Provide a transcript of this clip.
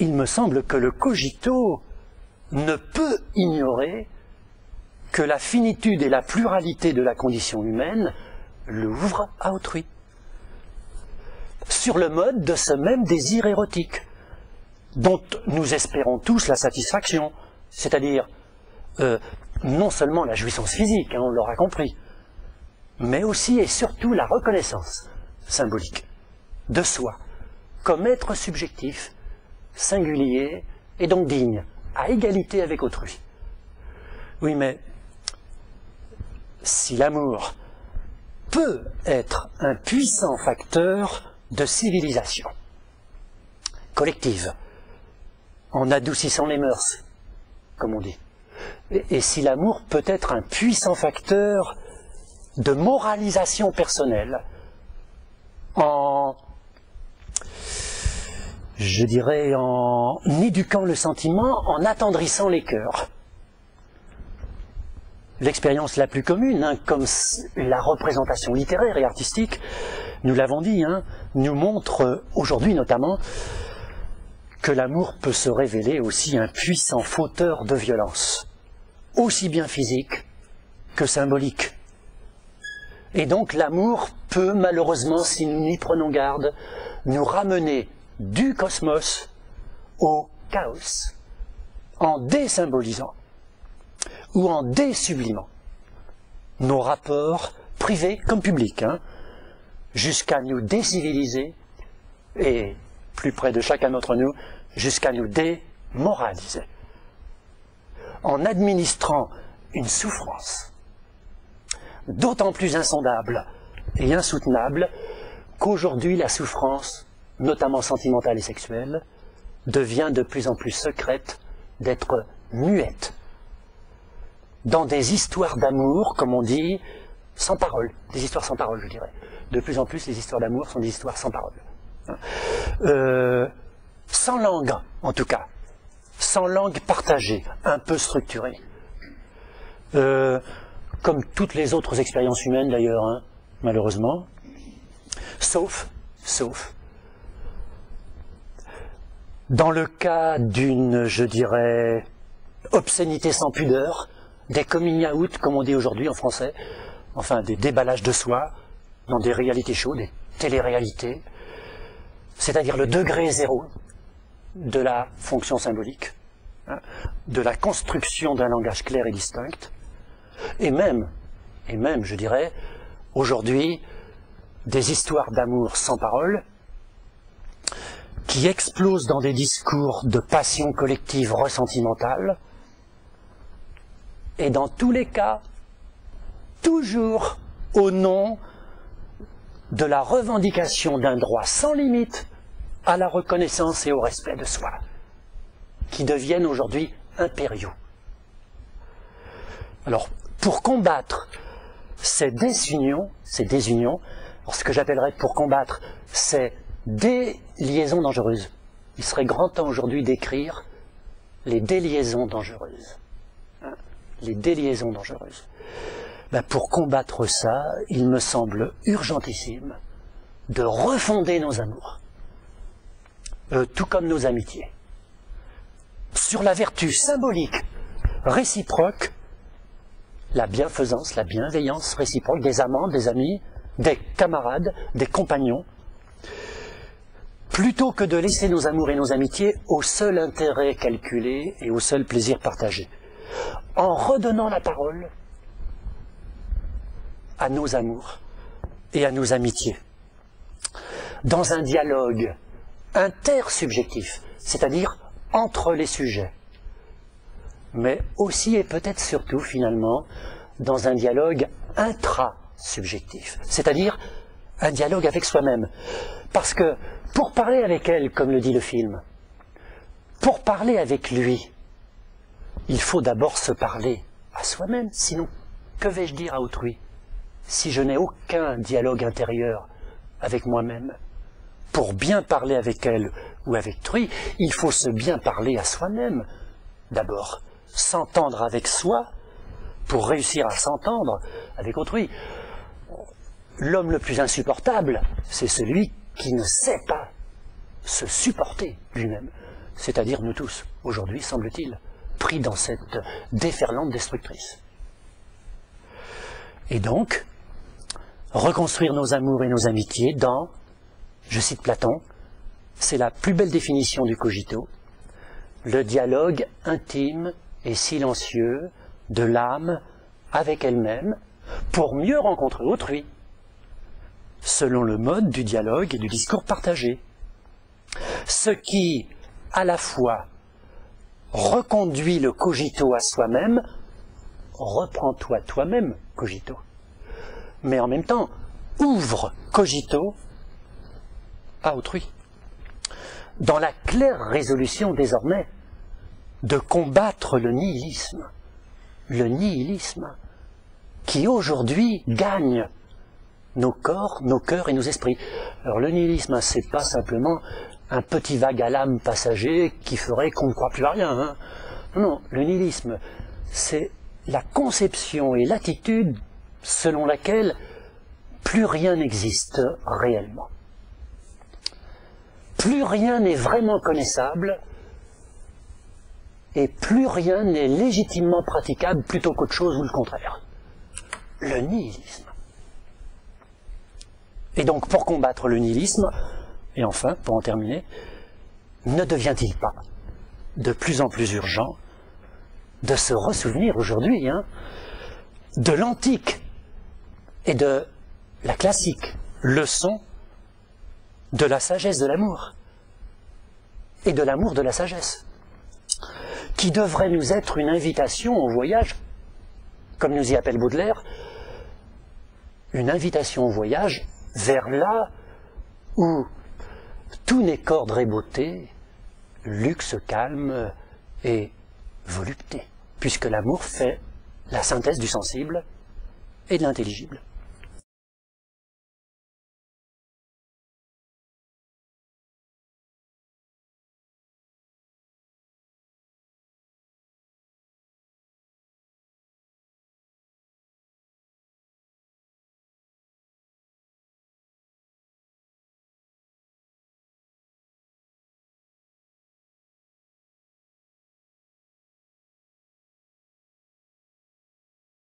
il me semble que le cogito ne peut ignorer que la finitude et la pluralité de la condition humaine l'ouvrent à autrui. Sur le mode de ce même désir érotique, dont nous espérons tous la satisfaction, c'est-à-dire non seulement la jouissance physique, on l'aura compris, mais aussi et surtout la reconnaissance symbolique de soi, comme être subjectif, singulier et donc digne, à égalité avec autrui. Oui, mais si l'amour peut être un puissant facteur de civilisation collective, en adoucissant les mœurs, comme on dit, et si l'amour peut être un puissant facteur de moralisation personnelle, je dirais en éduquant le sentiment, en attendrissant les cœurs. L'expérience la plus commune, comme la représentation littéraire et artistique, nous l'avons dit, nous montre aujourd'hui notamment que l'amour peut se révéler aussi un puissant fauteur de violence, aussi bien physique que symbolique. Et donc l'amour peut malheureusement, si nous n'y prenons garde, nous ramener du cosmos au chaos, en désymbolisant ou en désublimant nos rapports privés comme publics, jusqu'à nous déciviliser et, plus près de chacun d'entre nous, jusqu'à nous démoraliser, en administrant une souffrance d'autant plus insondable et insoutenable qu'aujourd'hui la souffrance, notamment sentimentale et sexuelle, devient de plus en plus secrète, d'être muette, dans des histoires d'amour, comme on dit, sans parole, des histoires sans parole, je dirais. De plus en plus, les histoires d'amour sont des histoires sans parole. Sans langue, en tout cas. Sans langue partagée, un peu structurée. Comme toutes les autres expériences humaines, d'ailleurs, malheureusement. Sauf, dans le cas d'une, je dirais, obscénité sans pudeur, des coming out, comme on dit aujourd'hui en français, enfin des déballages de soi, dans des réalités chaudes, des téléréalités, c'est-à-dire le degré zéro de la fonction symbolique, de la construction d'un langage clair et distinct, et même, je dirais, aujourd'hui, des histoires d'amour sans parole, qui explosent dans des discours de passion collective ressentimentale, et dans tous les cas, toujours au nom de la revendication d'un droit sans limite à la reconnaissance et au respect de soi, qui deviennent aujourd'hui impériaux. Alors, pour combattre ces désunions, alors ce que j'appellerais pour combattre ces déliaisons dangereuses, il serait grand temps aujourd'hui d'écrire les déliaisons dangereuses. Les déliaisons dangereuses. Pour combattre ça, il me semble urgentissime de refonder nos amours, tout comme nos amitiés, sur la vertu symbolique réciproque, la bienfaisance, la bienveillance réciproque des amants, des amis, des camarades, des compagnons, plutôt que de laisser nos amours et nos amitiés au seul intérêt calculé et au seul plaisir partagé, en redonnant la parole à nos amours et à nos amitiés, dans un dialogue intersubjectif, c'est-à-dire entre les sujets, mais aussi et peut-être surtout finalement dans un dialogue intrasubjectif, c'est-à-dire un dialogue avec soi-même. Parce que pour parler avec elle, comme le dit le film, pour parler avec lui, il faut d'abord se parler à soi-même, sinon que vais-je dire à autrui si je n'ai aucun dialogue intérieur avec moi-même? Pour bien parler avec elle ou avec autrui, il faut se bien parler à soi-même d'abord, s'entendre avec soi pour réussir à s'entendre avec autrui. L'homme le plus insupportable, c'est celui qui ne sait pas se supporter lui-même. c'est-à-dire nous tous, aujourd'hui, semble-t-il, pris dans cette déferlante destructrice. Et donc, reconstruire nos amours et nos amitiés dans, je cite Platon, c'est la plus belle définition du cogito, le dialogue intime et silencieux de l'âme avec elle-même pour mieux rencontrer autrui, selon le mode du dialogue et du discours partagé. Ce qui, à la fois, reconduit le cogito à soi-même, reprends-toi toi-même, cogito, mais en même temps, ouvre cogito à autrui. Dans la claire résolution désormais de combattre le nihilisme qui aujourd'hui gagne nos corps, nos cœurs et nos esprits. Alors le nihilisme, c'est pas simplement un petit vague à l'âme passager qui ferait qu'on ne croit plus à rien. Hein. Non, le nihilisme, c'est la conception et l'attitude selon laquelle plus rien n'existe réellement. Plus rien n'est vraiment connaissable et plus rien n'est légitimement praticable plutôt qu'autre chose ou le contraire. Le nihilisme. Et donc pour combattre le nihilisme, et enfin, pour en terminer, ne devient-il pas de plus en plus urgent de se ressouvenir aujourd'hui de l'antique et de la classique leçon de la sagesse de l'amour et de l'amour de la sagesse, qui devrait nous être une invitation au voyage, comme nous y appelle Baudelaire, une invitation au voyage vers là où tout n'est qu'ordre et beauté, luxe, calme et volupté, puisque l'amour fait la synthèse du sensible et de l'intelligible.